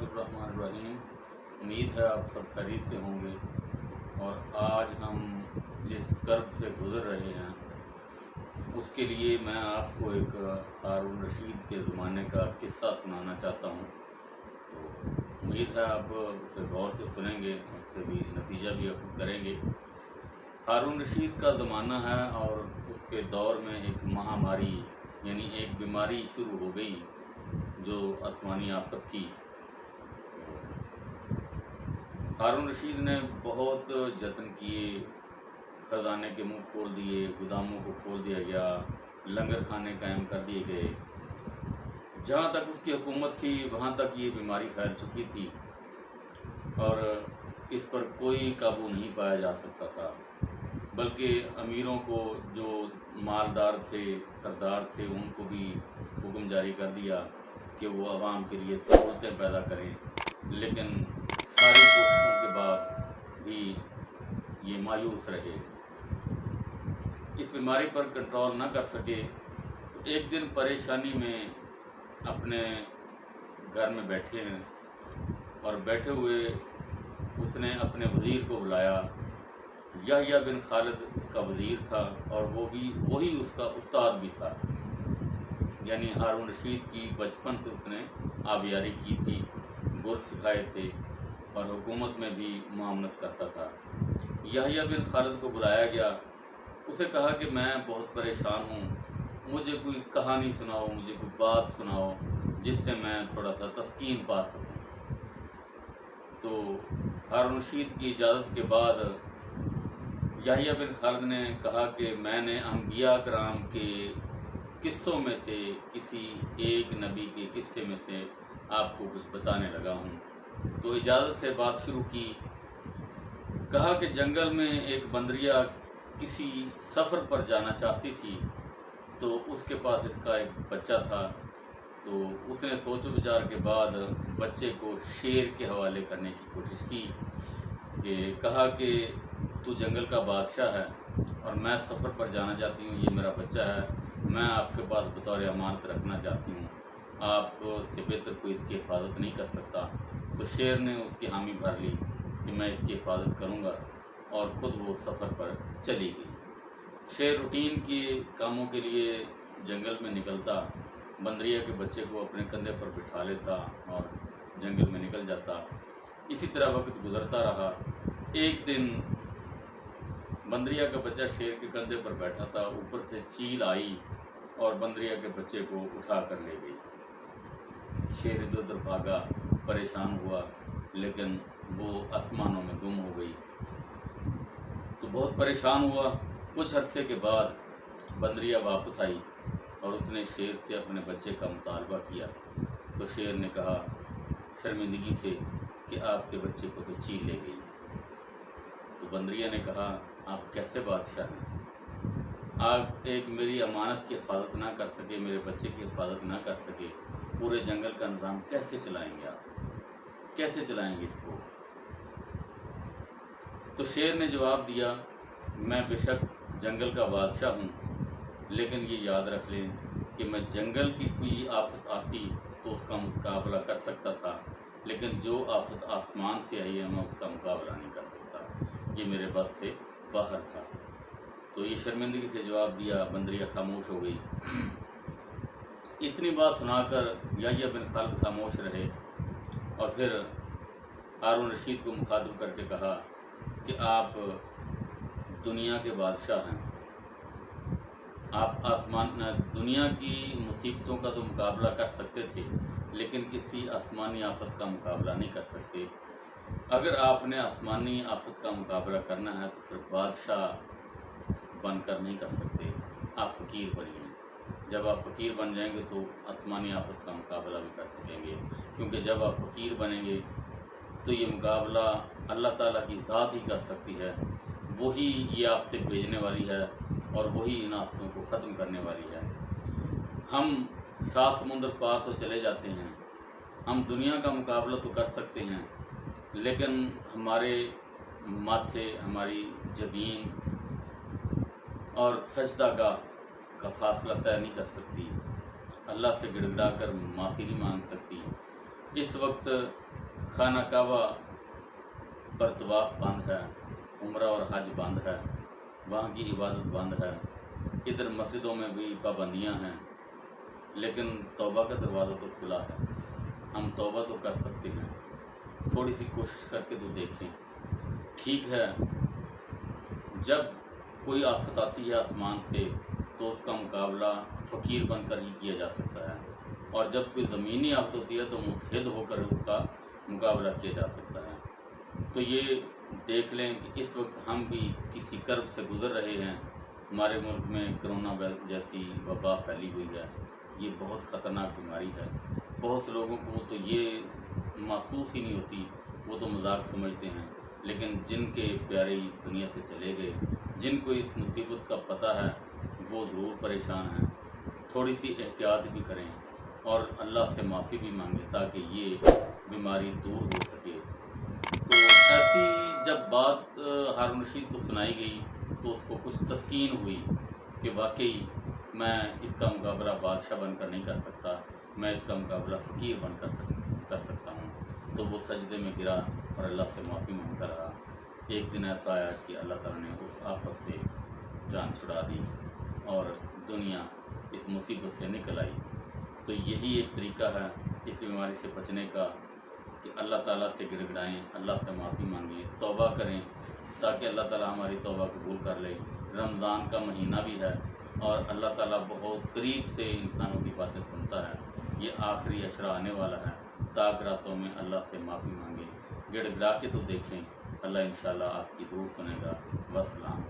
बिस्मिल्लाहिर्रहमानिर्रहीम। उम्मीद है आप सब खैरियत से होंगे। और आज हम जिस कर्ब से गुज़र रहे हैं उसके लिए मैं आपको एक हारून रशीद के ज़माने का किस्सा सुनाना चाहता हूँ। तो उम्मीद है आप उसे गौर से सुनेंगे, उससे भी नतीजा भी अख़ज़ करेंगे। हारून रशीद का ज़माना है और उसके दौर में एक महामारी यानी एक बीमारी शुरू हो गई जो आसमानी आफत थी। हारून रशीद ने बहुत जतन किए, ख़जाने के मुंह खोल दिए, गोदामों को खोल दिया गया, लंगर खाने कायम कर दिए गए। जहाँ तक उसकी हुकूमत थी वहाँ तक ये बीमारी फैल चुकी थी और इस पर कोई काबू नहीं पाया जा सकता था। बल्कि अमीरों को, जो मालदार थे, सरदार थे, उनको भी हुक्म जारी कर दिया कि वो आवाम के लिए सहूलतें पैदा करें। लेकिन सारी कोशिशों के बाद भी ये मायूस रहे, इस बीमारी पर कंट्रोल न कर सके। तो एक दिन परेशानी में अपने घर में बैठे हैं और बैठे हुए उसने अपने वज़ीर को बुलाया। याह्या बिन खालिद उसका वज़ीर था और वही उसका उस्ताद भी था। यानी हारून रशीद की बचपन से उसने आबियारी की थी, गुर सिखाए थे और हुकूमत में भी मुआवनत करता था। याह्या बिन खालिद को बुलाया गया। उसे कहा कि मैं बहुत परेशान हूँ, मुझे कोई कहानी सुनाओ, मुझे कोई बात सुनाओ जिससे मैं थोड़ा सा तस्कीन पा सकूँ। तो हारून रशीद की इजाज़त के बाद याह्या बिन खालिद ने कहा कि मैंने अंबिया कराम के किस्सों में से किसी एक नबी के किस्से में से आपको कुछ बताने लगा हूँ। तो इजाज़त से बात शुरू की। कहा कि जंगल में एक बंदरिया किसी सफ़र पर जाना चाहती थी, तो उसके पास इसका एक बच्चा था। तो उसने सोच विचार के बाद बच्चे को शेर के हवाले करने की कोशिश की कि कहा कि तू जंगल का बादशाह है और मैं सफ़र पर जाना चाहती हूँ, ये मेरा बच्चा है, मैं आपके पास बतौर अमानत रखना चाहती हूँ, आप से बेहतर कोई इसकी हिफाजत नहीं कर सकता। तो शेर ने उसकी हामी भर ली कि मैं इसकी हिफाजत करूँगा और ख़ुद वो सफ़र पर चली गई। शेर रूटीन के कामों के लिए जंगल में निकलता, बंदरिया के बच्चे को अपने कंधे पर बिठा लेता और जंगल में निकल जाता। इसी तरह वक्त गुज़रता रहा। एक दिन बंदरिया का बच्चा शेर के कंधे पर बैठा था, ऊपर से चील आई और बंदरिया के बच्चे को उठा कर ले गई। शेर इधर उधर भागा, परेशान हुआ, लेकिन वो आसमानों में गुम हो गई। तो बहुत परेशान हुआ। कुछ अरसे के बाद बंदरिया वापस आई और उसने शेर से अपने बच्चे का मुतालबा किया। तो शेर ने कहा शर्मिंदगी से कि आपके बच्चे को तो चील ले गई। तो बंदरिया ने कहा आप कैसे बादशाह हैं, आप एक मेरी अमानत की हिफाजत ना कर सके, मेरे बच्चे की हिफाजत ना कर सके, पूरे जंगल का निज़ाम कैसे चलाएंगे, आप कैसे चलाएंगे इसको। तो शेर ने जवाब दिया मैं बेशक जंगल का बादशाह हूँ, लेकिन ये याद रख लें कि मैं जंगल की कोई आफत आती तो उसका मुकाबला कर सकता था, लेकिन जो आफत आसमान से आई है मैं उसका मुकाबला नहीं कर सकता, ये मेरे बस से बाहर था। तो ये शर्मिंदगी से जवाब दिया। बंदरिया खामोश हो गई। इतनी बात सुनाकर याह्या बिन खालिद खामोश रहे और फिर हारून रशीद को मुखातिब करके कहा कि आप दुनिया के बादशाह हैं, आप दुनिया की मुसीबतों का तो मुकाबला कर सकते थे, लेकिन किसी आसमानी आफत का मुकाबला नहीं कर सकते। अगर आपने आसमानी आफत का मुकाबला करना है तो फिर बादशाह बनकर नहीं कर सकते, आप फ़कीर बनिए। जब आप फ़कीर बन जाएंगे तो आसमानी आफत का मुकाबला भी कर सकेंगे, क्योंकि जब आप फ़कीर बनेंगे तो ये मुकाबला अल्लाह ताला की ज़ात ही कर सकती है। वही ये आफतें भेजने वाली है और वही इन आफतों को ख़त्म करने वाली है। हम 7 समुंदर पार तो चले जाते हैं, हम दुनिया का मुकाबला तो कर सकते हैं, लेकिन हमारे माथे, हमारी ज़मीन और सजदागाह का फासला तय नहीं कर सकती। अल्लाह से गिड़गिड़ा कर माफ़ी नहीं मांग सकती। اس وقت خانہ کعبہ پر طواف بند ہے، عمرہ اور حج بند ہے، وہاں کی عبادت بند ہے، ادھر مسجدوں میں بھی پابندیاں ہیں، لیکن توبہ کا دروازہ تو کھلا ہے۔ ہم توبہ تو کر سکتے ہیں، تھوڑی سی کوشش کر کے تو دیکھیں۔ ٹھیک ہے، جب کوئی آفت آتی ہے آسمان سے تو اس کا مقابلہ فقیر بن کر ہی کیا جا سکتا ہے، اور جب کوئی زمینی آفت ہوتی ہے تو متحد ہو کر اس کا مقابلہ کیا جا سکتا ہے۔ تو یہ دیکھ لیں کہ اس وقت ہم بھی کسی کرب سے گزر رہے ہیں۔ ہمارے ملک میں کرونا جیسی وبا پھیلی ہوئی ہے، یہ بہت خطرناک بیماری ہے۔ بہت سے لوگوں کو تو یہ محسوس ہی نہیں ہوتی، وہ تو مذاق سمجھتے ہیں، لیکن جن کے پیارے دنیا سے چلے گئے، جن کو اس مصیبت کا پتہ ہے، وہ ضرور پریشان ہیں۔ تھوڑی سی احتیاط بھی کریں اور اللہ سے معافی بھی مانگیں تاکہ یہ بیماری دور ہو سکے۔ تو ایسی جب بات ہارون رشید کو سنائی گئی تو اس کو کچھ تسکین ہوئی کہ واقعی میں اس کا مقابلہ بادشاہ بن کر نہیں کر سکتا، میں اس کا مقابلہ فقیر بن کر سکتا ہوں۔ تو وہ سجدے میں گرا اور اللہ سے معافی مانگتا رہا۔ ایک دن ایسا آیا کہ اللہ تعالیٰ نے اس آفت سے جان چھڑا دی اور دنیا اس مصیبت سے نکل آئی۔ تو یہی ایک طریقہ ہے اس بیماری سے بچنے کا کہ اللہ تعالیٰ سے گڑ گڑائیں، اللہ سے معافی مانگیں، توبہ کریں تاکہ اللہ تعالیٰ ہماری توبہ قبول کر لے۔ رمضان کا مہینہ بھی ہے اور اللہ تعالیٰ بہت قریب سے انسانوں کی باتیں سنتا ہے۔ یہ آخری عشرہ آنے والا ہے، تاک راتوں میں اللہ سے معافی مانگیں، گڑ گڑا کے تو دیکھیں، اللہ انشاءاللہ آپ کی ضرور سنے گا۔ والسلام۔